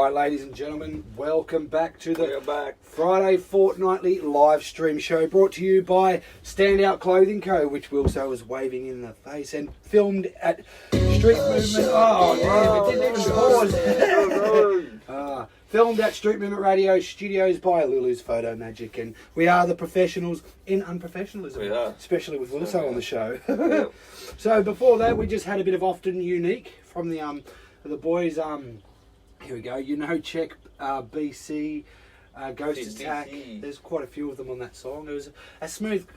Alright, ladies and gentlemen, welcome back to the Friday fortnightly live stream show brought to you by Standout Clothing Co., which Wilso was waving in the face, and filmed at Street Movement. Oh, damn, it didn't even pause. Filmed at Street Movement Radio Studios by Lulu's Photo Magic, and we are the professionals in unprofessionalism. We are. Especially with Wilso on the show. Yep. So before that, we just had a bit of Often Unique from the boys. Here we go. You know, check BC, Ghost Attack. There's quite a few of them on that song. It was a smooth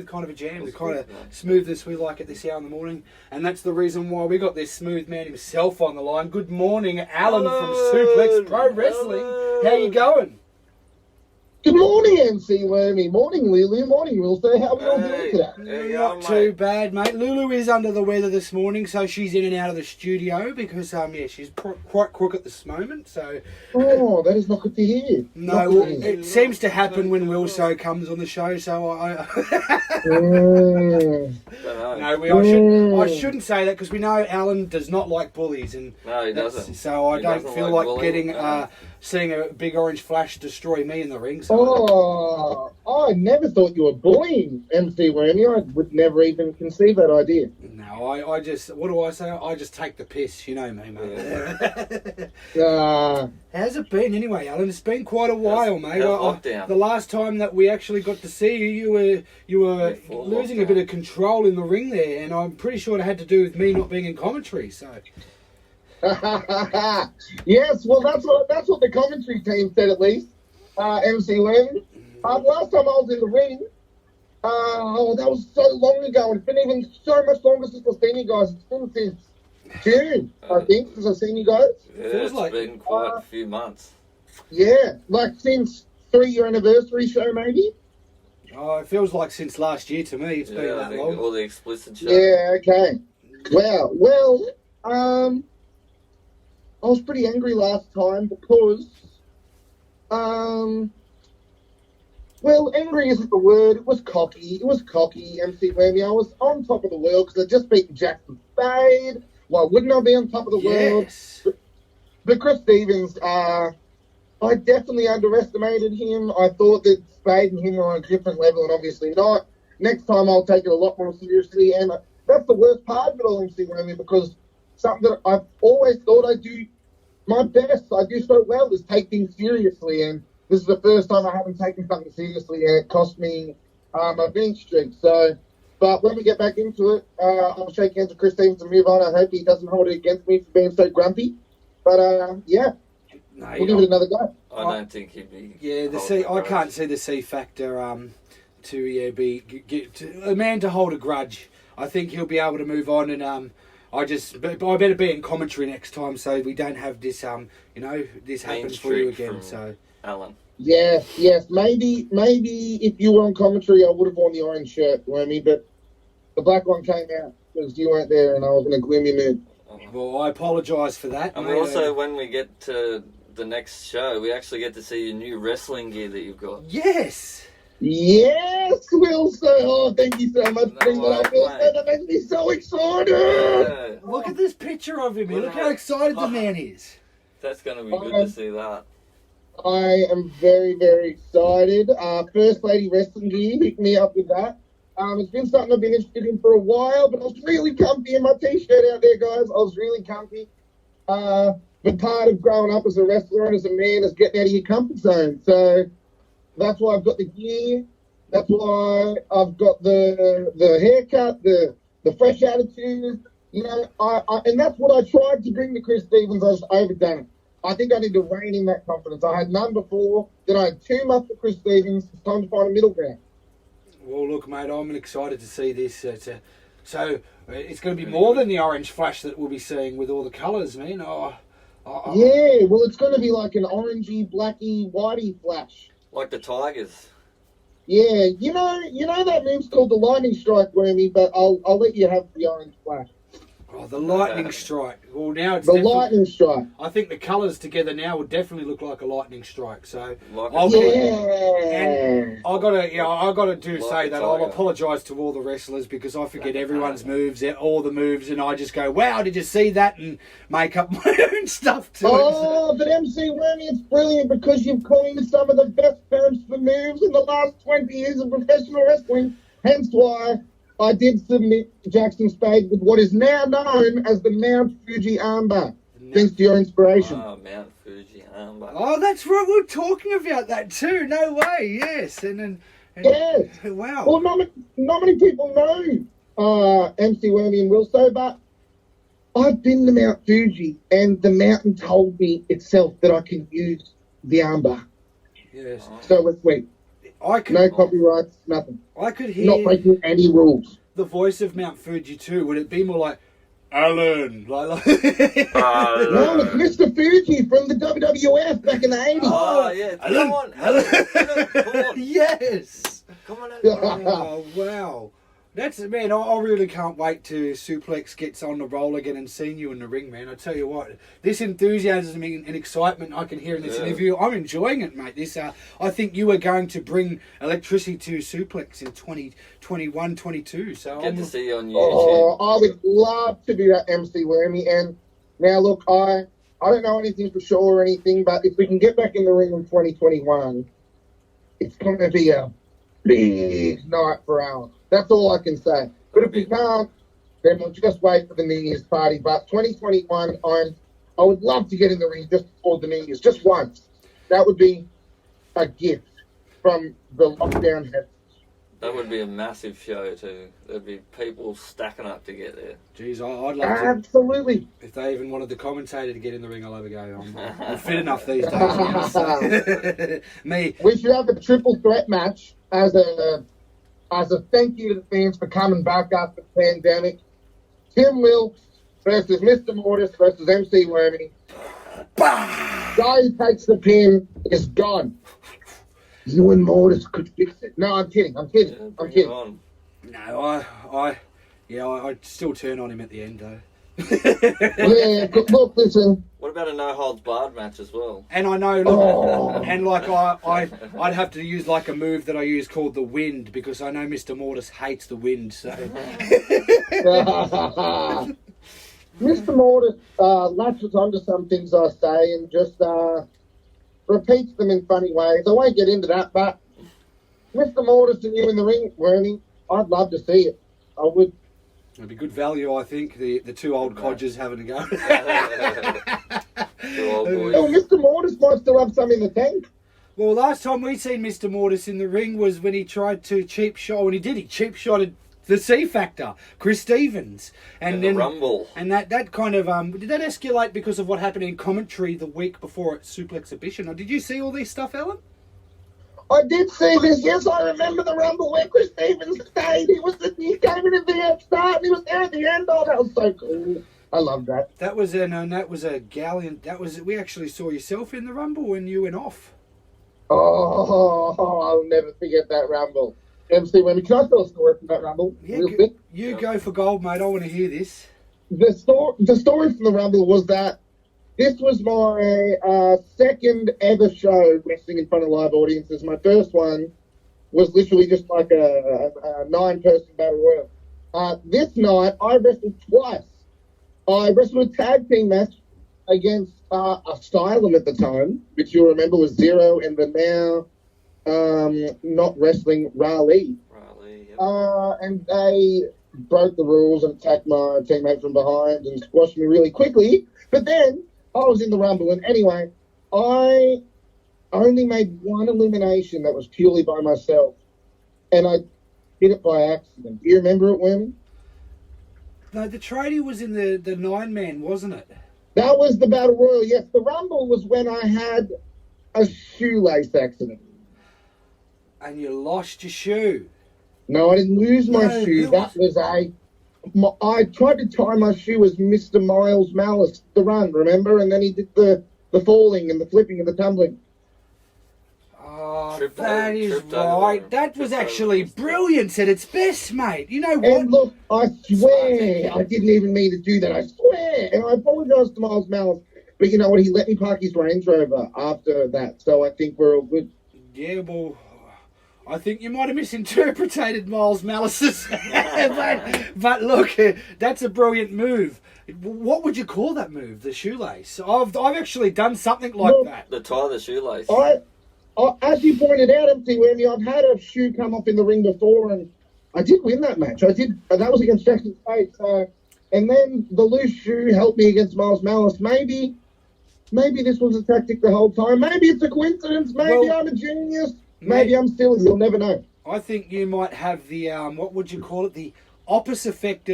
kind of a jam. The kind of smoothness we like at this hour in the morning. And that's the reason why we got this smooth man himself on the line. Good morning, Alan from Suplex Pro Wrestling. How you going? Good morning, MC Wormy. Morning, Lulu. Morning, Wilson. How are we all doing today? Not too bad, mate. Lulu is under the weather this morning, so she's in and out of the studio because, she's quite crook at this moment. So. Oh, that is not good to hear. No, it seems to happen when Wilso comes on the show. So I shouldn't say that because we know Alan does not like bullies, and no, he doesn't. So I don't feel like getting seeing a big orange flash destroy me in the ring. So. Oh, I never thought you were bullying MC Wormy. I would never even conceive that idea. No, I just, what do I say? I just take the piss, you know me, mate. How's it been anyway, Alan? It's been quite a while, mate. The last time that we actually got to see you, you were losing a bit of control in the ring there, and I'm pretty sure it had to do with me not being in commentary, so... Yes, well, that's what the commentary team said, at least. MC Wormy. Last time I was in the ring, that was so long ago, and it's been even so much longer since I've seen you guys. It's been since June, I think, since I've seen you guys. Yeah, it's been quite a few months. Yeah, like since 3-year anniversary show, maybe. Oh, it feels like since last year to me. It's been that long. All the explicit show. Yeah, okay. Wow. Well, I was pretty angry last time because, angry isn't the word. It was cocky, MC Wormy. I was on top of the world because I'd just beaten Jackson Spade. Why wouldn't I be on top of the world? But Chris Stevens, I definitely underestimated him. I thought that Spade and him were on a different level, and obviously not. Next time I'll take it a lot more seriously, and that's the worst part of it all, MC Wormy, because something that I've always thought I do my best, I do so well, is take things seriously. And this is the first time I haven't taken something seriously, and it cost me my bench streak. So, but when we get back into it, I'll shake hands with Chris Stevens and move on. I hope he doesn't hold it against me for being so grumpy. But, we'll give it another go. I don't think he'd be... Yeah, I can't see the C factor to a man to hold a grudge. I think he'll be able to move on, and I better be in commentary next time so we don't have this, this happens for you again. So, Alan. Yes. Maybe if you were on commentary, I would have worn the orange shirt, Wormy, but the black one came out because you weren't there and I was in a gloomy mood. Well, I apologise for that. And also, when we get to the next show, we actually get to see your new wrestling gear that you've got. Yes, Wilson. Oh, thank you so much for bringing that up, Wilson. That makes me so excited. Yeah. Look at this picture of him. Look how excited the man is. That's going to be good to see that. I am very, very excited. First Lady Wrestling gear, pick me up with that. It's been something I've been interested in for a while, but I was really comfy in my T-shirt out there, guys. I was really comfy. But part of growing up as a wrestler and as a man is getting out of your comfort zone. So that's why I've got the gear. That's why I've got the haircut, the fresh attitude. You know, and that's what I tried to bring to Chris Stevens. I just overdone it. I think I need to rein in that confidence. I had none before. Then I had too much for Chris Stevens. It's time to find a middle ground. Well, look, mate, I'm excited to see this. So it's going to be more than the orange flash that we'll be seeing with all the colours, man. Yeah, well, it's going to be like an orangey, blacky, whitey flash. Like the Tigers. Yeah, you know that move's called the lightning strike, Wormy, but I'll let you have the orange flash. Oh, the lightning strike. Well, now it's The lightning strike. I think the colours together now would definitely look like a lightning strike. So Like I'll Yeah. I gotta say a that I'll tiger. apologise to all the wrestlers because I forget everyone's moves, all the moves, and I just go, "Wow, did you see that?" and make up my own stuff to it. Oh, but MC Wormy, it's brilliant because you've coined some of the best terms for moves in the last 20 years of professional wrestling. Hence why I did submit Jackson Spade with what is now known as the Mount Fuji armbar, thanks to your inspiration. Oh, Mount Fuji armbar. Oh, that's right. We were talking about that too. No way. Yes, and Yes. wow. Well, not many people know MC Wormy and Wilso, but I've been to Mount Fuji, and the mountain told me itself that I can use the armbar. Yes. So it's sweet. No copyrights, nothing. I could hear Not breaking any rules. the voice of Mount Fuji too. Would it be more like Alan? Like No, it's Mr. Fuji from the WWF back in the 80s. Oh, yeah. Come on. Come on. Yes. Come on. Alan. Oh wow. That's man. I really can't wait to Suplex gets on the roll again and seeing you in the ring, man. I tell you what, this enthusiasm and excitement I can hear in this interview, I'm enjoying it, mate. This, I think you are going to bring electricity to Suplex in 2021, 22. So Get to see you on YouTube. Oh, I would love to be that MC Wormy. And now, look, I don't know anything for sure or anything, but if we can get back in the ring in 2021, it's going to be a big night for Alan. That's all I can say. But if we can't, then we'll just wait for the New Year's party. But 2021, I would love to get in the ring just before the New Year's, just once. That would be a gift from the lockdown heavens. That would be a massive show too. There'd be people stacking up to get there. Jeez, I'd love to. Absolutely. If they even wanted the commentator to get in the ring, I'll have a go. I'm fit enough these days. Now, so. Me. We should have a triple threat match as a thank you to the fans for coming back after the pandemic. Tim Wilkes versus Mr. Mortis versus MC Wormy. Guy who takes the pin is gone. You and Mortis could fix it. No, I'm kidding. I'm kidding. I'm kidding. On. No, I'd still turn on him at the end though. Yeah, look, listen. What about a no holds barred match as well? And I know, look, and like I'd have to use like a move that I use called the wind because I know Mr. Mortis hates the wind. So Mr. Mortis latches onto some things I say and just repeats them in funny ways. I won't get into that, but Mr. Mortis and you in the ring, Wormy, I'd love to see it. I would. it'd be good value, I think. The two old codgers having a go. Two old boys. Oh, Mr. Mortis might still have some in the tank. Well, last time we seen Mr. Mortis in the ring was when he tried to cheap shot, and he cheap shotted the C Factor, Chris Stevens, and the then Rumble. and that kind of did that escalate because of what happened in commentary the week before at Suplex Exhibition? Or did you see all this stuff, Ellen? I did see this. Yes, I remember the Rumble where Chris Stevens stayed. He came in at the start and he was there at the end. Oh, that was so cool. I love that. That was a gallant. We actually saw yourself in the Rumble when you went off. Oh, I'll never forget that Rumble. MC Wormy, can I tell a story from that Rumble? Yeah, real quick? you go for gold, mate. I want to hear this. The story from the Rumble was that this was my second ever show wrestling in front of live audiences. My first one was literally just like a 9-person battle royal. This night, I wrestled twice. I wrestled a tag team match against Asylum at the time, which you'll remember was Zero and the now not wrestling Raleigh. And they broke the rules and attacked my teammate from behind and squashed me really quickly. But then I was in the Rumble, and anyway, I only made one elimination that was purely by myself, and I did it by accident. Do you remember it, Wormy? No, the tradie was in the 9-man, wasn't it? That was the Battle Royal, yes. The Rumble was when I had a shoelace accident. And you lost your shoe. No, I didn't lose my shoe. That was I tried to tie my shoe as Mr. Miles Malice, the run, remember? And then he did the falling and the flipping and the tumbling. Oh, Tripped that over- is tripped over right. him. That was Tripped over actually him. brilliant at its best, mate. You know what? And look, I swear I didn't even mean to do that. I swear. And I apologise to Miles Malice. But you know what? He let me park his Range Rover after that. So I think we're all good. Yeah, well, I think you might have misinterpreted Miles Malice's. but look, that's a brilliant move. What would you call that move? The shoelace? I've actually done something like Look, that. The tie the shoelace. As you pointed out, MC Wemmy, I've had a shoe come off in the ring before, and I did win that match. I did. That was against Jackson State. And then the loose shoe helped me against Miles Malice. Maybe this was a tactic the whole time. Maybe it's a coincidence. Maybe I'm a genius. Maybe I'm silly. You'll never know. I think you might have the what would you call it? The opposite effect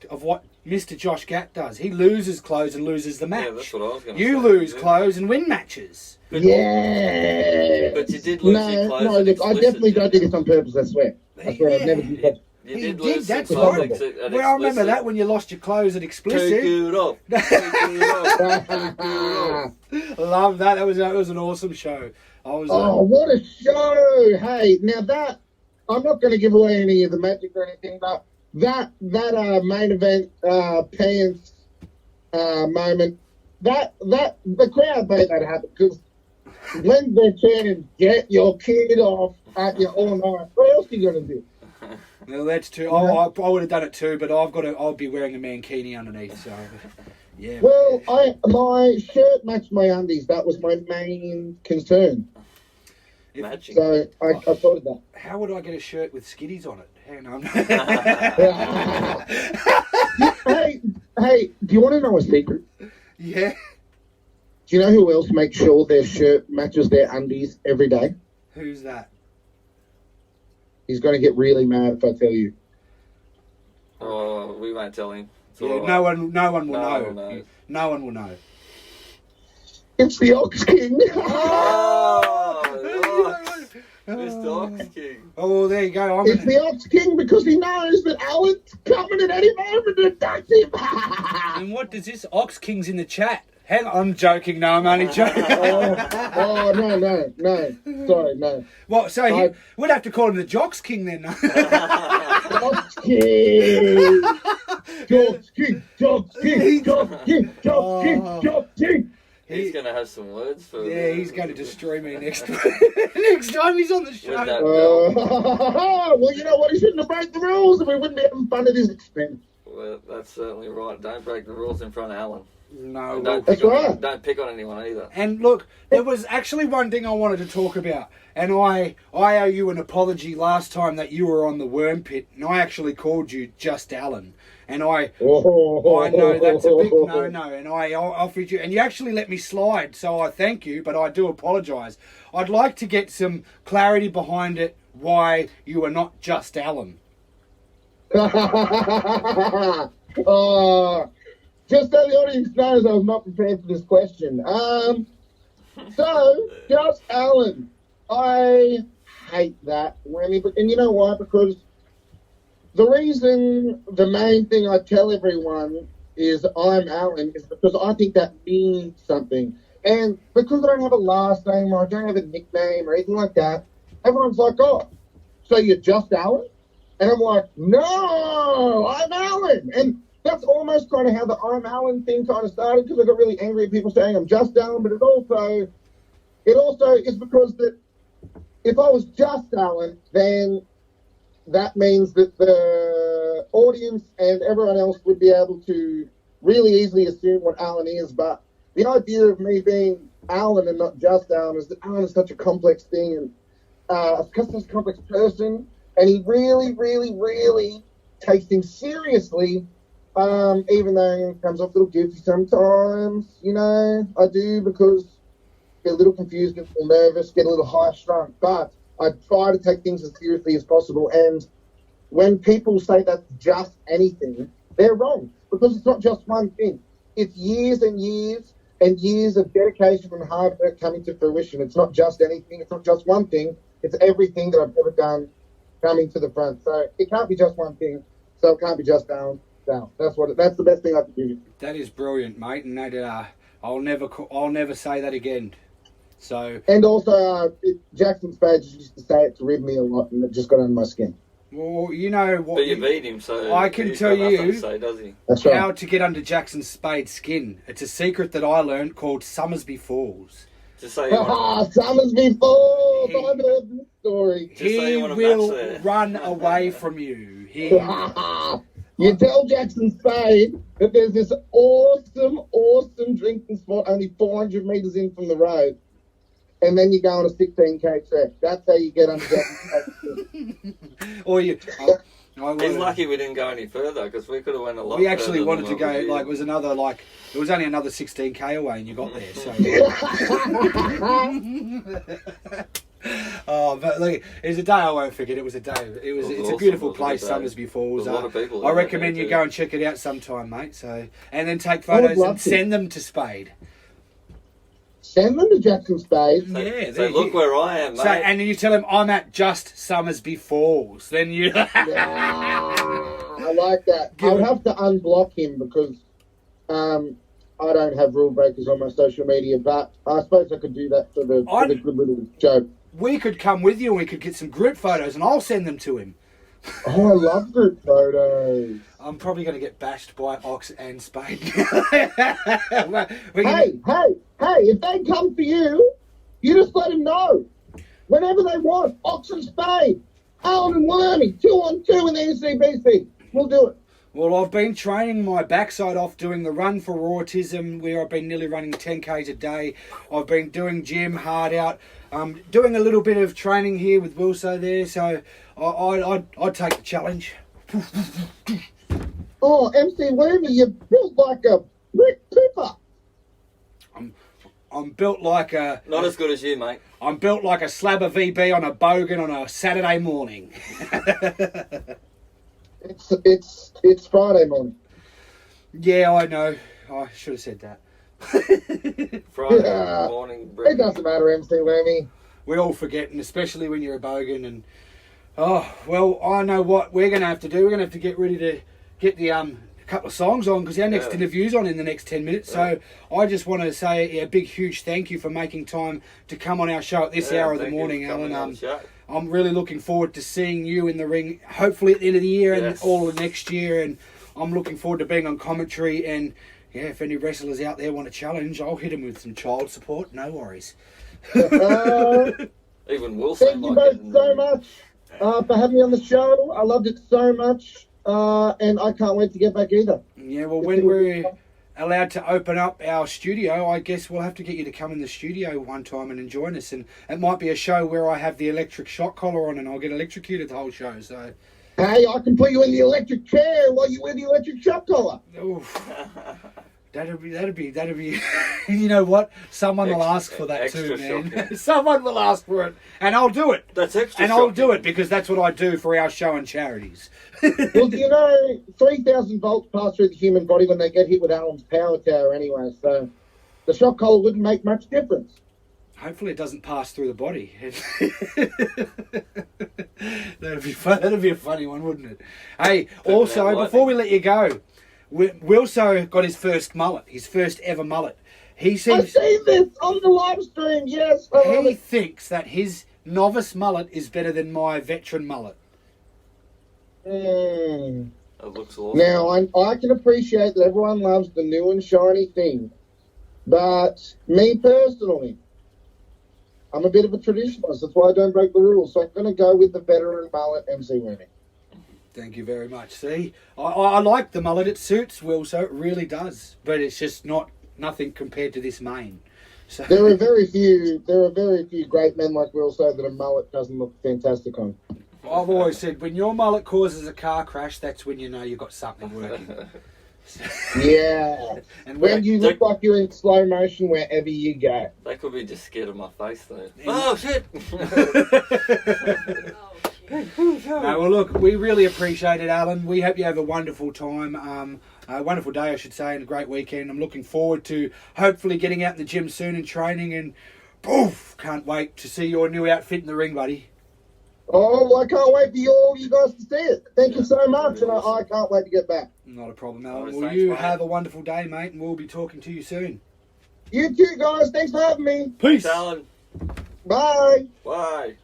of what Mr. Josh Gatt does. He loses clothes and loses the match. Yeah, that's what I was going to say. You lose clothes and win matches. Yeah. But you did lose your clothes. No, look, I definitely don't do this on purpose, I swear. I swear I've never did that. You He did did, lose that's some horrible. clothes at Well, I remember Explicit. that when you lost your clothes at Explicit. Take it off. Take it off. Take it off. Love that. That was an awesome show. Oh, what a show! Hey, now that I'm not going to give away any of the magic or anything, but that main event pants moment, that the crowd made that happen because when they're chanting "Get your kid off" at you all night, what else are you going to do? Well, that's too. I would have done it too, but I'll be wearing a mankini underneath. So, yeah. Well, my shirt matched my undies. That was my main concern. Magic. So I thought of that. How would I get a shirt with skitties on it? Hang on. Hey, do you want to know a secret? Yeah. Do you know who else makes sure their shirt matches their undies every day? Who's that? He's going to get really mad if I tell you. Oh, we won't tell him. It's all Yeah, right. no one will No know. one knows. No one will know. It's the Ox King. Mr. Ox King. Oh, there you go. It's the Ox King because he knows that Alan's coming at any moment to attack him. And what does this Ox King's in the chat? Hang on, I'm joking. No, I'm only joking. No. Sorry, no. What? So we'd have to call him the Jocks King then. Ox King. Jocks King. Jocks King. Jocks King. Jocks King. Jocks King. He's going to have some words for Yeah, he's going to destroy me next next time he's on the show. With that belt. Well, you know what? He shouldn't have broke the rules and we wouldn't be having fun at his expense. Well, that's certainly right. Don't break the rules in front of Alan. No, And well, don't pick, That's on, right. don't pick on anyone either. and look, there was actually one thing I wanted to talk about, and I owe you an apology last time that you were on the Worm Pit, and I actually called you just Alan, and I know that's a big no-no, and I offered you, and you actually let me slide, so I thank you, but I do apologise. I'd like to get some clarity behind it, why you are not just Alan. Just so the audience knows, I was not prepared for this question. So, just Alan. I hate that, Wendy, and you know why? Because the main thing I tell everyone is I'm Alan is because I think that means something. And because I don't have a last name or I don't have a nickname or anything like that, everyone's like, oh, so you're just Alan? And I'm like, no, I'm Alan. And that's almost kind of how the I'm Alan thing kind of started because I got really angry at people saying I'm just Alan, but it also is because that if I was just Alan, then that means that the audience and everyone else would be able to really easily assume what Alan is. But the idea of me being Alan and not just Alan is that Alan is such a complex thing and such a complex person, and he really, really, really takes things seriously. Even though it comes off a little goofy sometimes, you know, I do because I get a little confused, get a little nervous, get a little high-strung. But I try to take things as seriously as possible. And when people say that's just anything, they're wrong because it's not just one thing. It's years and years and years of dedication and hard work coming to fruition. It's not just anything. It's not just one thing. It's everything that I've ever done coming to the front. So it can't be just one thing. So it can't be just balance. No, that's the best thing I can do. That is brilliant, mate, and that I'll never say that again. So, and also, Jackson Spade used to say it to rib me a lot, and it just got under my skin. well, you know what? But you beat him, so I can he's tell got nothing you to say, does he? That's how right. to get under Jackson Spade's skin. It's a secret that I learned called Summersby Falls. Just say you want Summersby Falls. I've heard this story. Just say He you want a match will there. run away from you. You tell Jackson Spade that there's this awesome drinking spot only 400 metres in from the road, and then you go on a 16k trek. That's how you get under Jackson Spade. Or you. He's lucky we didn't go any further because we could have went a lot. We actually further wanted than to go. what we did. Like it was only another 16k away, and you got there. So. Oh, but look, it was a day I won't forget. It was a day. It's awesome, a beautiful wasn't place, it, Summersby Falls. There's a lot of people I there, recommend you too. go and check it out sometime, mate. So, and then take I would photos love and to. send them to Spade. Send them to Jackson Spade. Yeah, So look where I am, mate. So, and then you tell him I'm at just Summersby Falls. Then you. Yeah, I like that. I'll have to unblock him because I don't have rule breakers on my social media, but I suppose I could do that for the good little joke. We could come with you and we could get some group photos, and I'll send them to him. Oh, I love group photos. I'm probably going to get bashed by Ox and Spade. Hey, if they come for you, you just let them know. Whenever they want, Ox and Spade, Alan and Wormy, 2-on-2 in the NCBC. We'll do it. Well, I've been training my backside off doing the Run for Autism, where I've been nearly running 10Ks a day. I've been doing gym hard out, doing a little bit of training here with Wilso there, so I'd take the challenge. Oh, MC Wormy, you're built like a brick pipper. I'm built like a... Not as good as you, mate. I'm built like a slab of VB on a bogan on a Saturday morning. It's Friday morning. Yeah, I know. I should have said that. Friday morning. It doesn't matter, MC Wormy. We all forget, and especially when you're a bogan. And well, I know what we're going to have to do. We're going to have to get ready to get the couple of songs on because our next interview's on in the next 10 minutes. So I just want to say a big, huge thank you for making time to come on our show at this hour of the morning, Alan. I'm really looking forward to seeing you in the ring, hopefully at the end of the year and all of next year. And I'm looking forward to being on commentary. And yeah, if any wrestlers out there want a challenge, I'll hit them with some child support. No worries. Even Wilson. Thank you both so much for having me on the show. I loved it so much. And I can't wait to get back either. Yeah, well, when we're allowed to open up our studio, I guess we'll have to get you to come in the studio one time and join us. And it might be a show where I have the electric shock collar on and I'll get electrocuted the whole show. So, hey, I can put you in the electric chair while you wear the electric shock collar. oof. That'd be. You know what? Someone will ask for that too, man. Shocking. Someone will ask for it, and I'll do it. That's extra. And I'll do it because that's what I do for our show and charities. Well, you know, 3,000 volts pass through the human body when they get hit with Alan's power tower anyway, so the shock collar wouldn't make much difference. Hopefully it doesn't pass through the body. That'd be a funny one, wouldn't it? Hey, also, before we let you go, Wilso got his first mullet, his first ever mullet. I've seen this on the live stream, yes. He thinks that his novice mullet is better than my veteran mullet. Mm. It looks awesome. Now, I can appreciate that everyone loves the new and shiny thing, but me personally, I'm a bit of a traditionalist. That's why I don't break the rules. So I'm going to go with the veteran mullet, MC Winnie. Thank you very much. See, I like the mullet. It suits Will, so it really does. But it's just nothing compared to this mane. So There are very few great men like Will so that a mullet doesn't look fantastic on. I've always said when your mullet causes a car crash, that's when you know you've got something working. Yeah. And When you look like you're in slow motion wherever you go. They could be just scared of my face though. Oh shit! No, well, look, we really appreciate it, Alan. We hope you have a wonderful time, a wonderful day, I should say, and a great weekend. I'm looking forward to hopefully getting out in the gym soon and training, and poof, can't wait to see your new outfit in the ring, buddy. Oh, well, I can't wait for you guys to see it. Thank you so much, and I can't wait to get back. Not a problem, Alan. Always Well, thanks, you mate. have a wonderful day, mate, and we'll be talking to you soon. You too, guys. Thanks for having me. Peace. Alan. Bye. Bye.